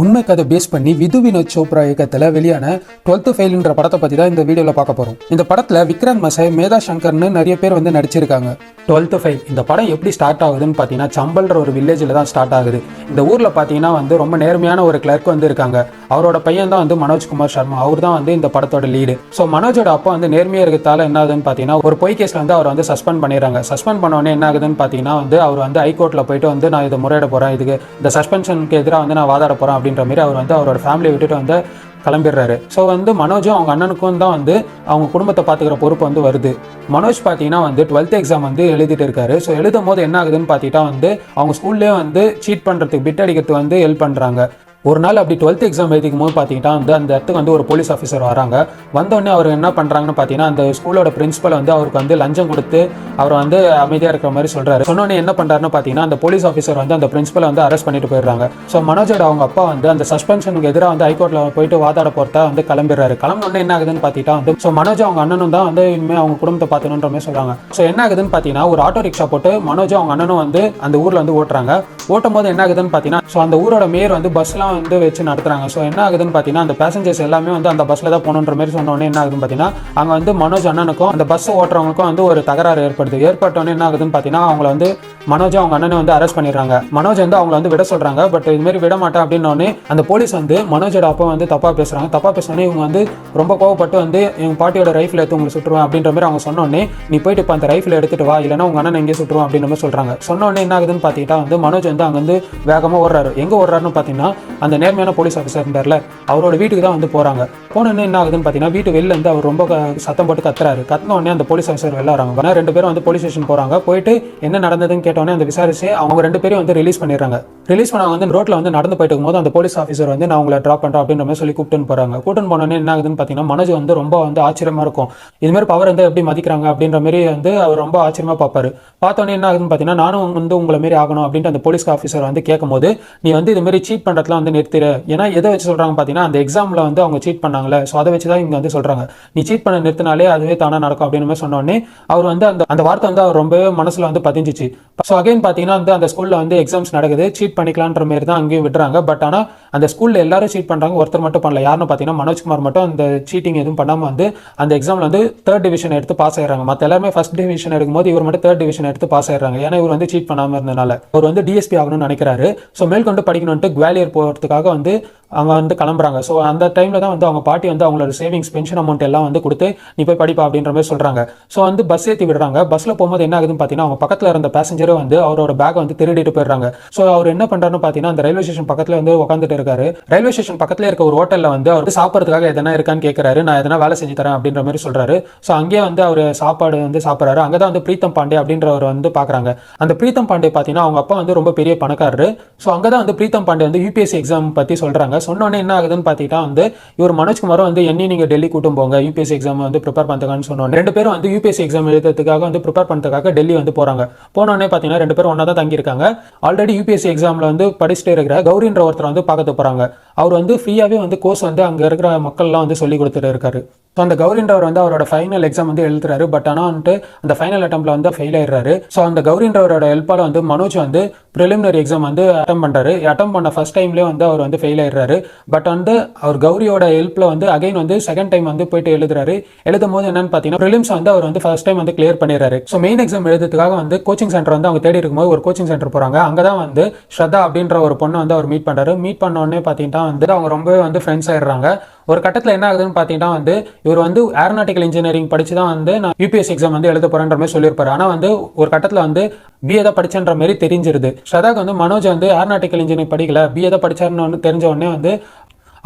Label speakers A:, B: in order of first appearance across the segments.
A: உண்மை கதை பேஸ் பண்ணி விது வினோத் சோப்ரா இயக்கத்தில் வெளியான 12th ஃபெயில்ன்ற படத்தை பற்றி தான் இந்த வீடியோவில் பார்க்க போகிறோம். இந்த படத்தில் விக்ராந்த் மசாய், மேதா சங்கர்னு நிறைய பேர் வந்து நடிச்சிருக்காங்க. 12th ஃபெயில் இந்த படம் எப்படி ஸ்டார்ட் ஆகுதுன்னு பார்த்தீங்கன்னா, சம்பல்ன்ற ஒரு வில்லேஜில் தான் ஸ்டார்ட் ஆகுது. இந்த ஊரில் பார்த்தீங்கன்னா வந்து ரொம்ப நேர்மையான ஒரு கிளர்க் வந்து இருக்காங்க. அவரோட பையன் தான் வந்து மனோஜ்குமார் சர்மா. அவர் தான் வந்து இந்த படத்தோட லீடு. ஸோ மனோஜோட அப்பா வந்து நேர்மையாக இருக்கிறதால என்ன ஆகுதுன்னு பார்த்தீங்கன்னா, ஒரு பொய் கேஸில் வந்து அவர் வந்து சஸ்பெண்ட் பண்ணிடுறாங்க. சஸ்பெண்ட் பண்ணோடனே என்ன ஆகுதுன்னு பார்த்தீங்கன்னா வந்து அவர் வந்து ஹைகோர்ட்டில் போயிட்டு வந்து நான் இதை முறையிட போகிறேன், இதுக்கு இந்த சஸ்பென்ஷனுக்கு எதிராக வந்து நான் வாதாட போகிறேன் அப்படின்ற மாதிரி அவர் வந்து அவரோட ஃபேமிலியை விட்டுட்டு வந்து கிளம்பிடுறாரு. ஸோ வந்து மனோஜும் அவங்க அண்ணனுக்கும் தான் வந்து அவங்க குடும்பத்தை பார்த்துக்கிற பொறுப்பு வந்து வருது. மனோஜ் பார்த்தீங்கன்னா வந்து 12th எக்ஸாம் வந்து எழுதிட்டு இருக்காரு. ஸோ எழுதும் போது என்ன ஆகுதுன்னு பார்த்தீங்கன்னா வந்து அவங்க ஸ்கூல்லேயே வந்து சீட் பண்ணுறதுக்கு, பிட் அடிக்கிறதுக்கு வந்து ஹெல்ப் பண்ணுறாங்க. ஒரு நாள் அப்படி 12th எக்ஸாம் எழுதிக்கும் போது பார்த்தீங்கன்னா வந்து அந்த இடத்துக்கு வந்து ஒரு போலீஸ் ஆஃபீஸர் வராங்க. வந்தோடனே அவர் என்ன பண்ணுறாங்கன்னு பார்த்தீங்கன்னா, அந்த ஸ்கூலோட பிரின்சிபல் வந்து அவருக்கு வந்து லஞ்சம் கொடுத்து அவர் வந்து அமைதியாக இருக்கிற மாதிரி சொல்கிறாரு. சொன்னோடனே என்ன பண்ணுறாருன்னு பார்த்தீங்கன்னா, அந்த போலீஸ் ஆஃபீஸர் வந்து அந்த பிரின்சிபலை வந்து அரெஸ்ட் பண்ணிட்டு போயிடுறாங்க. ஸோ மனோஜோட அவங்க அப்பா வந்து அந்த சஸ்பென்ஷனுக்கு எதிராக வந்து ஹைகோர்ட்டில் போயிட்டு வாதாட போகிறதா வந்து கிளம்பிடுறாரு. கிளம்பினோடனே என்ன ஆகுதுன்னு பார்த்தீங்கன்னா வந்து ஸோ மனோஜ் அவங்க அண்ணனும் தான் வந்து இனிமேல் அவங்க குடும்பத்தை பார்த்துணுன்ற மாதிரி சொல்கிறாங்க. ஸோ என்ன ஆகுதுன்னு பார்த்தீங்கன்னா, ஒரு ஆட்டோ ரிக்ஷா போட்டு மனோஜும் அவங்க அண்ணனும் வந்து அந்த ஊரில் வந்து ஓட்டுறாங்க. ஓட்டும் போது என்ன ஆகுதுன்னு பார்த்தீங்கன்னா, ஸோ அந்த ஊரோட மேயர் வந்து பஸ்லாம் வந்து வச்சு நடத்துறாங்க. ஸோ என்ன ஆகுதுன்னு பார்த்தீங்கன்னா, அந்த பேசஞ்சர்ஸ் எல்லாமே வந்து அந்த பஸ்ல தான் போகணுன்ற மாதிரி சொன்னோடனே என்ன ஆகுதுன்னு பார்த்தீங்கன்னா, அங்கே வந்து மனோஜ் அண்ணனுக்கும் அந்த பஸ் ஓட்டுறவங்களுக்கும் வந்து ஒரு தகராறு ஏற்பட்டோன்னே என்ன ஆகுதுன்னு பார்த்தீங்கன்னா, அவங்கள வந்து மனோஜ் அவங்க அண்ணனை வந்து அரெஸ்ட் பண்ணிடுறாங்க. மனோஜ் வந்து அவங்கள வந்து விட சொல்றாங்க. பட் இது மாதிரி விட மாட்டேன் அப்படின்னோடனே அந்த போலீஸ் வந்து மனோஜோட அப்பா வந்து தப்பா பேசுறாங்க. இவங்க வந்து ரொம்ப கோவப்பட்டு வந்து எங்க பாட்டியோட ரைஃபிள் எடுத்து உங்களை சுட்டுருவேன் அப்படின்ற மாதிரி அவங்க சொன்னோடனே, நீ போயிட்டு இப்போ அந்த ரைஃபிள் எடுத்துட்டு வா, இல்லைன்னா உங்க அண்ணன் எங்கே சுட்டுருவோம் அப்படின்ற மாதிரி சொல்றாங்க. சொன்னோடனே என்ன ஆகுதுன்னு பார்த்தீங்கன்னா வந்து மனோஜ் வந்து அங்கே வந்து வேகமாக ஓடுறாரு. எங்கே ஓடுறாருன்னு பார்த்தீங்கன்னா, அந்த நேர்மையான போலீஸ் ஆஃபீஸர் இருந்தார்ல அவரோட வீட்டுக்கு தான் வந்து போறாங்க. போனோடனே என்ன ஆகுதுன்னு பார்த்தீங்கன்னா, வீட்டு வெளில இருந்து அவர் ரொம்ப சத்தம் போட்டு கத்துறாரு. கத்தினோடனே அந்த போலீஸ் ஆஃபீஸர் வெளில வராங்க. ரெண்டு பேரும் வந்து போலீஸ் ஸ்டேஷன் போறாங்க. போயிட்டு என்ன நடந்ததுன்னு கேட்டோன்னே அந்த விசாரிச்சு அவங்க ரெண்டு பேரும் வந்து ரிலீஸ் பண்ணிடுறாங்க. ரிலீஸ் பண்ண வந்து ரோட்ல வந்து நடந்து போயிட்டு இருக்கும்போது அந்த போலீஸ் ஆஃபீஸர் வந்து நான் உங்களை ட்ராப் பண்றேன் அப்படின்ற மாதிரி சொல்லி கூப்பிட்டு போறாங்க. கூப்பிட்டு போனோடனே என்ன ஆகுதுன்னு பார்த்தீங்கன்னா, மனோஜ் வந்து ரொம்ப வந்து ஆச்சரியமா இருக்கும். இது மாதிரி பவர் வந்து எப்படி மதிக்கிறாங்க அப்படின்ற மாதிரி வந்து அவர் ரொம்ப ஆச்சரியமா பார்ப்பாரு. பார்த்தோன்னே என்ன ஆகுதுன்னு பார்த்தீங்கன்னா, நானும் வந்து உங்களை மாரி ஆகணும் அப்படின்ட்டு அந்த போலீஸ் ஆஃபீஸர் வந்து கேட்கும்போது, நீ வந்து இது மாதிரி சீட் பண்றதுலாம் வந்து நிறுத்திடு. ஏன்னா எதை வச்சு சொல்றாங்க பார்த்தீங்கன்னா, அந்த எக்ஸாம்ல வந்து அவங்க சீட் பண்ணாங்களே, ஸோ அதை வச்சு தான் இங்க வந்து சொல்றாங்க. நீ சீட் பண்ண நிறுத்தினாலே அதுவே தானா நடக்கும் அப்படின்னு மாதிரி சொன்னோடனே அவர் வந்து அந்த வார்த்தை வந்து அவர் ரொம்பவே மனசுல வந்து பதிஞ்சிச்சு. ஸோ அகைன் பார்த்தீங்கன்னா வந்து அந்த ஸ்கூல்ல வந்து எக்ஸாம்ஸ் நடக்குது. சீட் பண்ணிக்கலான்ற மாதிரி தான் அங்கேயும் விடுறாங்க. பட் ஆனால் அந்த ஸ்கூல்ல எல்லாரும் சீட் பண்றாங்க, ஒருத்தர் மட்டும் பண்ணல. யாருன்னு பார்த்தீங்கன்னா மனோஜ்குமார் மட்டும் அந்த சீட்டிங் எதுவும் பண்ணாம வந்து அந்த எக்ஸாம்ல வந்து 3rd டிவிஷன் எடுத்து பாஸ் ஆயிடுறாங்க. மற்ற எல்லாருமே ஃபர்ஸ்ட் டிவிஷன் எடுக்கும்போது இவர் மட்டும் 3rd டிவிஷன் எடுத்து பாஸ் ஆயிடுறாங்க. ஏன்னா இவர் வந்து சீட் பண்ணாம இருந்தனால. அவர் வந்து டிஎஸ்பி ஆகணும்னு நினைக்கிறாரு. ஸோ மேற்கொண்டு படிக்கணும்ட்டு குவாலியர் போகிறதுக்காக வந்து அவங்க வந்து கிளம்புறாங்க. ஸோ அந்த டைம்ல தான் வந்து அவங்க பாட்டி வந்து அவங்களோட சேவிங்ஸ், பென்ஷன் அமௌண்ட் எல்லாம் வந்து கொடுத்து நீ போய் படிப்பா அப்படின்ற மாதிரி சொல்றாங்க. ஸோ வந்து பஸ் ஏற்றி விடுறாங்க. பஸ்ல போகும்போது என்ன ஆகுதுன்னு பார்த்தீங்கன்னா, அவங்க பக்கத்தில் இருந்த பேசஞ்சரும் வந்து அவரோட பேக்கை வந்து திருடிட்டு போயிடுறாங்க. ஸோ அவர் என்ன பண்றாருன்னு பார்த்தீங்கன்னா, அந்த ரயில்வே ஸ்டேஷன் பக்கத்தில் வந்து உட்காந்துட்டு இருக்காரு. ரயில்வே ஸ்டேஷன் பக்கத்தில் இருக்க ஒரு ஹோட்டலில் வந்து அவர் சாப்பிட்றதுக்காக எதனா இருக்கான்னு கேட்கறாரு. நான் எதனா வேலை செஞ்சு தரேன் அப்படின்ற மாதிரி சொல்றாரு. ஸோ அங்கேயே வந்து அவர் சாப்பாடு வந்து சாப்பிட்றாரு. அங்கே தான் வந்து பிரீத்தம் பாண்டே அப்படின்றவர் வந்து பார்க்குறாங்க. அந்த பிரீத்தம் பாண்டே பார்த்தீங்கன்னா அவங்க அப்பா வந்து ரொம்ப பெரிய பணக்காரரு. ஸோ அங்கே தான் வந்து பிரீத்தம் பாண்டே வந்து யூபிஎஸ்சி எக்ஸாம் பற்றி சொல்றாங்க. சொன்னோடனே என்ன ஆகுதுன்னு பார்த்தீங்கன்னா வந்து இவர் மனோஜ்குமாரும் வந்து என்னையும் நீங்க டெல்லி கூட்டும் போங்க, யூபிஎஸ்சி எக்ஸாம் வந்து ப்ரிப்பேர் பண்ணுறதுக்கான்னு சொன்னோம். ரெண்டு பேரும் வந்து யூபிஎஸ்சி எக்ஸாம் எழுதுறதுக்காக வந்து ப்ரிப்பேர் பண்ணுறதுக்காக டெல்லி வந்து போறாங்க. போனோடனே பார்த்தீங்கன்னா ரெண்டு பேரும் ஒன்றா தான் தங்கியிருக்காங்க. ஆல்ரெடி யூபிஎஸ்சி எக்ஸாம்ல வந்து படிச்சுட்டு இருக்கிற கௌரின்ற ஒருத்தர் வந்து பார்க்க போறாங்க. அவர் வந்து ஃப்ரீயாவே வந்து கோர்ஸ் வந்து அங்கே இருக்கிற மக்கள்லாம் வந்து சொல்லி கொடுத்துட்டு இருக்காரு. ஸோ அந்த கௌரின்றவர் வந்து அவரோட ஃபைனல் எக்ஸாம் வந்து எழுதுறாரு. பட் ஆனால் வந்துட்டு அந்த ஃபைனல் அட்டம்ப்ட்ல வந்து ஃபெயில் ஆயிடுறாரு. ஸோ அந்த கௌரின்றவரோட ஹெல்ப்பால வந்து மனோஜ் வந்து ப்ரிலிமினரி எக்ஸாம் வந்து அட்டம் பண்றாரு. அட்டம் பண்ண ஃபர்ஸ்ட் டைம்லேயே வந்து அவர் வந்து ஃபெயில் ஆயிடுறாரு. பட் வந்து அவர் கௌரியோட ஹெல்ப்ல வந்து அகைன் வந்து செகண்ட் டைம் வந்து போயிட்டு எழுதுறாரு. எழுதும் போது என்னன்னு பார்த்தீங்கன்னா, ப்ரிலிம்ஸ் வந்து அவர் வந்து ஃபர்ஸ்ட் டைம் வந்து கிளியர் பண்ணிடுறாரு. ஸோ மெயின் எக்ஸாம் எழுதுறதுக்காக வந்து கோச்சிங் சென்டர் வந்து அவங்க தேடி இருக்கும்போது ஒரு கோச்சிங் சென்டர் போறாங்க. அங்கே தான் வந்து ஸ்ரத்தா அப்படின்ற ஒரு பொண்ணை வந்து அவர் மீட் பண்றாரு. மீட் பண்ண உடனே பார்த்தீங்கன்னா வந்து அவங்க ரொம்பவே வந்து ஃப்ரெண்ட்ஸ் ஆயிடுறாங்க. ஒரு கட்டத்தில் என்ன ஆகுதுன்னு பார்த்தீங்கன்னா வந்து இவர் வந்து ஏரோநாட்டிக்கல் இன்ஜினியரிங் படிச்சு தான் வந்து நான் யூபிஎஸ்சி எக்ஸாம் வந்து எழுத போறேன்ற மாதிரி சொல்லியிருப்பாரு. ஆனால் வந்து ஒரு கட்டத்தில் வந்து பிஏ தான் படிச்சன்ற மாதிரி தெரிஞ்சிருது. ஸ்ரதாக்கு வந்து மனோஜ் வந்து ஏரோநாட்டிக்கல் இன்ஜினியரிங் படிக்கல, பிஏ தான் படிச்சாருன்னு தெரிஞ்ச உடனே வந்து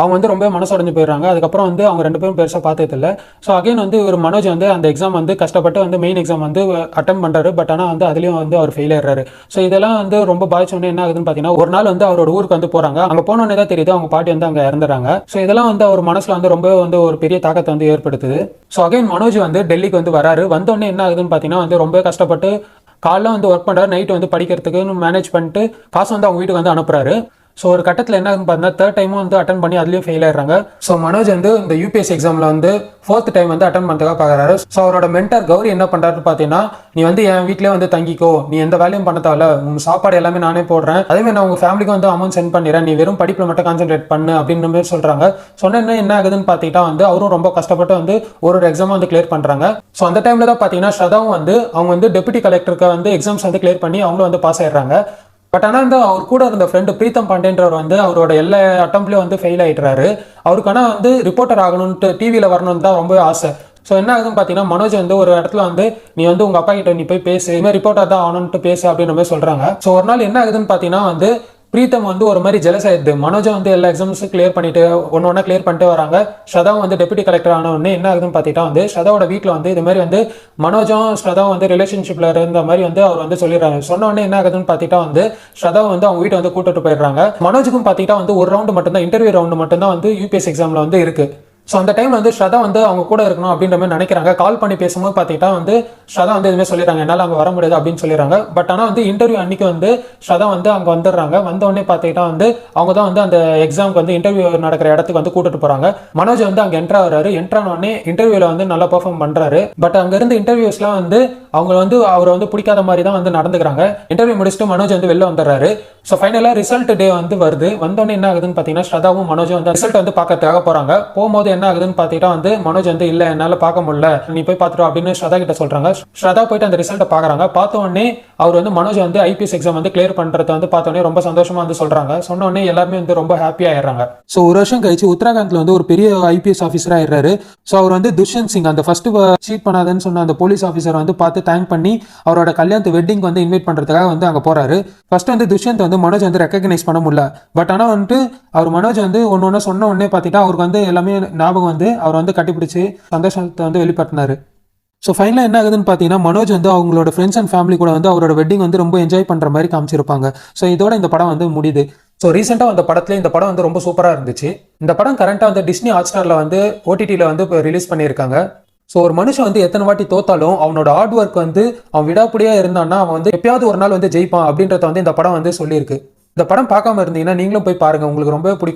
A: அவங்க வந்து ரொம்ப மனசொடைஞ்சு போயிடுறாங்க. அதுக்கப்புறம் வந்து அவங்க ரெண்டு பேரும் பெருசாக பார்த்தது இல்லை. ஸோ அகைன் வந்து ஒரு மனோஜ் வந்து அந்த எக்ஸாம் வந்து கஷ்டப்பட்டு வந்து மெயின் எக்ஸாம் வந்து அட்டம் பண்ணுறாரு. பட் ஆனால் வந்து அதுலேயும் வந்து அவர் ஃபெயில் ஆயிடுறாரு. ஸோ இதெல்லாம் வந்து ரொம்ப பாதிச்சோடனே என்ன ஆகுதுன்னு பார்த்தீங்கன்னா, ஒரு நாள் வந்து அவரோட ஊருக்கு வந்து போகிறாங்க. அங்கே போனோடனே தான் தெரியுது அவங்க பாட்டி வந்து அங்கே இறந்துறாங்க. ஸோ இதெல்லாம் வந்து அவர் மனசில் வந்து ரொம்ப வந்து ஒரு பெரிய தாக்கத்தை வந்து ஏற்படுத்துது. ஸோ அகைன் மனோஜ் வந்து டெல்லிக்கு வந்து வராரு. வந்தோடனே என்ன ஆகுதுன்னு பார்த்தீங்கன்னா வந்து ரொம்ப கஷ்டப்பட்டு காலைல வந்து ஒர்க் பண்ணுறாரு, நைட்டு வந்து படிக்கிறதுக்குன்னு மேனேஜ் பண்ணிட்டு காசு வந்து அவங்க வீட்டுக்கு வந்து அனுப்புறாரு. ஸோ ஒரு கட்டத்தில் என்ன ஆகுதுன்னு பார்த்தீங்கன்னா தேர்ட் டைமும் வந்து அட்டன் பண்ணி அதுலேயும் ஃபெயில் ஆயிடுறாங்க. ஸோ மனோஜ் வந்து இந்த யூபிஎஸ்சி எக்ஸாமில் வந்து ஃபோர்த் டைம் வந்து அட்டன் பண்ணுறதுக்காக பார்க்குறாரு. ஸோ அவரோட மென்டர் கௌரி என்ன பண்ணுறாருன்னு பார்த்தீங்கன்னா, நீ வந்து என் வீட்டிலே வந்து தங்கிக்கோ, நீ எந்த வேலையும் பண்ண தேவையில்ல, உங்கள் சாப்பாடு எல்லாமே நானே போடுறேன், அதேமாதிரி நான் உங்கள் ஃபேமிலிக்கு வந்து அமௌண்ட் சென்ட் பண்ணிடுறேன், நீ வெறும் படிப்பில் மட்டும் கான்சென்ட்ரேட் பண்ணு அப்படின்ற மாதிரி சொல்கிறாங்க. சொன்னேன்னா என்ன ஆகுதுன்னு பார்த்தீங்கன்னா வந்து அவரும் ரொம்ப கஷ்டப்பட்டு வந்து ஒரு எக்ஸாம் வந்து கிளியர் பண்ணுறாங்க. ஸோ அந்த டைமில் தான் பார்த்தீங்கன்னா ஸ்ரதாவும் வந்து அவங்க வந்து டெபுட்டி கலெக்டருக்கு வந்து எக்ஸாம்ஸ் வந்து கிளியர் பண்ணி அவங்களும் வந்து பாஸ் ஆயிடுறாங்க. பட் ஆனால் வந்து அவர் கூட இருந்த ஃப்ரெண்டு பிரீத்தம் பாண்டேன்றவர் வந்து அவரோட எல்லா அட்டம்ப்ட்லேயும் வந்து ஃபெயில் ஆகிடுறாரு. அவருக்கு ஆனால் வந்து ரிப்போர்ட்டர் ஆகணும்ட்டு டிவியில் வரணும்னு தான் ரொம்ப ஆசை. ஸோ என்ன ஆகுதுன்னு பார்த்தீங்கன்னா மனோஜ் வந்து ஒரு இடத்துல வந்து நீ வந்து உங்கள் அப்பா கிட்ட நீ போய் பேசு, இதுமாதிரி ரிப்போர்ட்டர் தான் ஆகணும்ட்டு பேசு அப்படின்ற மாதிரி சொல்கிறாங்க. ஸோ ஒரு நாள் என்ன ஆகுதுன்னு பார்த்தீங்கன்னா வந்து பிரீத்தம் வந்து ஒரு மாதிரி ஜெலஸ் ஆயிடுது. மனோஜம் வந்து எல்லா எக்ஸாம்ஸும் கிளியர் பண்ணிட்டு ஒன்று கிளியர் பண்ணிட்டு வராங்க. ஸ்ரதாவும் வந்து டெபுட்டி கலெக்டர் ஆன உடனே என்ன ஆகுதுன்னு பார்த்தீங்கன்னா வந்து ஸ்ரதாவோட வீட்டில் வந்து இது மாதிரி வந்து மனோஜம் ஸ்ரதாவும் வந்து ரிலேஷன்ஷிப்ல இருந்த மாதிரி வந்து அவர் வந்து சொல்லிடுறாங்க. சொன்ன உடனே என்ன ஆகுதுன்னு பார்த்தீங்கன்னா வந்து ஸ்ரதாவை வந்து அவங்க வீட்டை வந்து கூட்டிட்டு போயிடுறாங்க. மனோஜுக்கும் பார்த்தீங்கன்னா வந்து ஒரு ரவுண்டு மட்டும்தான், இன்டர்வியூ ரவுண்டு மட்டும்தான் வந்து யூபிஎஸ்சி எக்ஸாம்ல வந்து இருக்கு. ஸோ அந்த டைம் வந்து ஸ்ரதா வந்து அவங்க கூட இருக்கணும் அப்படின்ற மாதிரி நினைக்கிறாங்க. கால் பண்ணி பேசும்போது பார்த்துக்கிட்டா வந்து ஸ்ரதா வந்து எதுவுமே சொல்லிடுறாங்க, என்னால் அங்கே வர முடியாது அப்படின்னு சொல்லிடுறாங்க. பட் ஆனால் வந்து இன்டர்வியூ அன்னைக்கு வந்து ஸ்ரதா வந்து அங்கே வந்துடுறாங்க. வந்தோடனே பார்த்துக்கிட்டா வந்து அவங்க தான் வந்து அந்த எக்ஸாமுக்கு வந்து இன்டர்வியூ நடக்கிற இடத்துக்கு வந்து கூட்டிட்டு போகிறாங்க. மனோஜ் வந்து அங்கே என்ட்ரா வர்றாரு. என்ட்ரான உடனே இன்டர்வியூவில் வந்து நல்லா பெர்ஃபார்ம் பண்ணுறாரு. பட் அங்கே இருந்து இன்டர்வியூஸ்லாம் வந்து அவங்க வந்து அவரை வந்து பிடிக்காத மாதிரி தான் வந்து நடந்துக்கிறாங்க. இன்டர்வியூ முடிச்சுட்டு மனோஜ் வந்து வெளில வந்துடுறாரு. ஸோ ஃபைனலாக ரிசல்ட் டே வந்து வருது. வந்தோடனே என்ன ஆகுதுன்னு பார்த்தீங்கன்னா ஸ்ரதாவும் மனோஜும் வந்து ரிசல்ட் வந்து பார்க்கறதுக்காக போகிறாங்க. போகும்போது என்ன ஆகுதுன்னு பார்த்தீங்கன்னா வந்து மனோஜ் வந்து இல்லை என்னால் பார்க்க முடியல, நீ போய் பார்த்துட்டு அப்படின்னு ஸ்ரதா கிட்ட சொல்கிறாங்க. ஸ்ரதா போயிட்டு அந்த ரிசல்ட்டை பார்க்குறாங்க. பார்த்த உடனே அவர் வந்து மனோஜ் வந்து ஐபிஎஸ் எக்ஸாம் வந்து கிளியர் பண்ணுறத வந்து பார்த்த உடனே ரொம்ப சந்தோஷமா வந்து சொல்கிறாங்க. சொன்ன உடனே எல்லாருமே வந்து ரொம்ப ஹாப்பியாக ஆயிடுறாங்க. ஸோ ஒரு வருஷம் கழிச்சு உத்தராகண்ட்ல வந்து ஒரு பெரிய ஐபிஎஸ் ஆஃபீஸராக ஆயிடுறாரு. ஸோ அவர் வந்து துஷ்யந்த் சிங் அந்த ஃபர்ஸ்ட் சீட் பண்ணாதுன்னு சொன்ன அந்த போலீஸ் ஆஃபீஸர் வந்து பார்த்து தேங்க் பண்ணி அவரோட கல்யாணத்து வெட்டிங் வந்து இன்வைட் பண்ணுறதுக்காக வந்து அங்கே போறாரு. ஃபர்ஸ்ட் வந்து துஷ்யந்த் வந்து மனோஜ் வந்து ரெக்கக்னைஸ் பண்ண முடியல. பட் ஆனால் வந்துட்டு அவர் மனோஜ் வந்து ஒன்று சொன்ன உடனே பார்த்துட்டா அவருக்கு வந்து எல்லாமே ஞாபகம் வந்து அவர் வந்து கட்டிப்பிடிச்சு சந்தோஷத்தை வந்து வெளிப்படுத்தினாரு. ஸோ ஃபைனலாக என்ன ஆகுதுன்னு பார்த்தீங்கன்னா மனோஜ் வந்து அவங்களோட ஃப்ரெண்ட்ஸ் அண்ட் ஃபேமிலி கூட வந்து அவரோட வெட்டிங் வந்து ரொம்ப என்ஜாய் பண்ணுற மாதிரி காமிச்சிருப்பாங்க. ஸோ இதோட இந்த படம் வந்து முடியுது. ஸோ ரீசெண்டாக அந்த படத்துல இந்த படம் வந்து ரொம்ப சூப்பராக இருந்துச்சு. இந்த படம் கரண்ட்டாக வந்து டிஸ்னி ஹாட்ஸ்டாரில் வந்து ஓடிடியில் வந்து இப்போ ரிலீஸ் பண்ணியிருக்காங்க. ஸோ ஒரு மனுஷன் வந்து எத்தனை வாட்டி தோத்தாலும் அவனோட ஹார்ட் ஒர்க் வந்து அவன் விடாப்படியாக இருந்தான்னா அவன் வந்து எப்பயாவது ஒரு நாள் வந்து ஜெயிப்பான் அப்படின்றத வந்து இந்த படம் வந்து சொல்லியிருக்கு. இந்த படம் பார்க்காம இருந்தீங்கன்னா நீங்களும் போய் பாருங்க, உங்களுக்கு ரொம்ப பிடிக்கும்.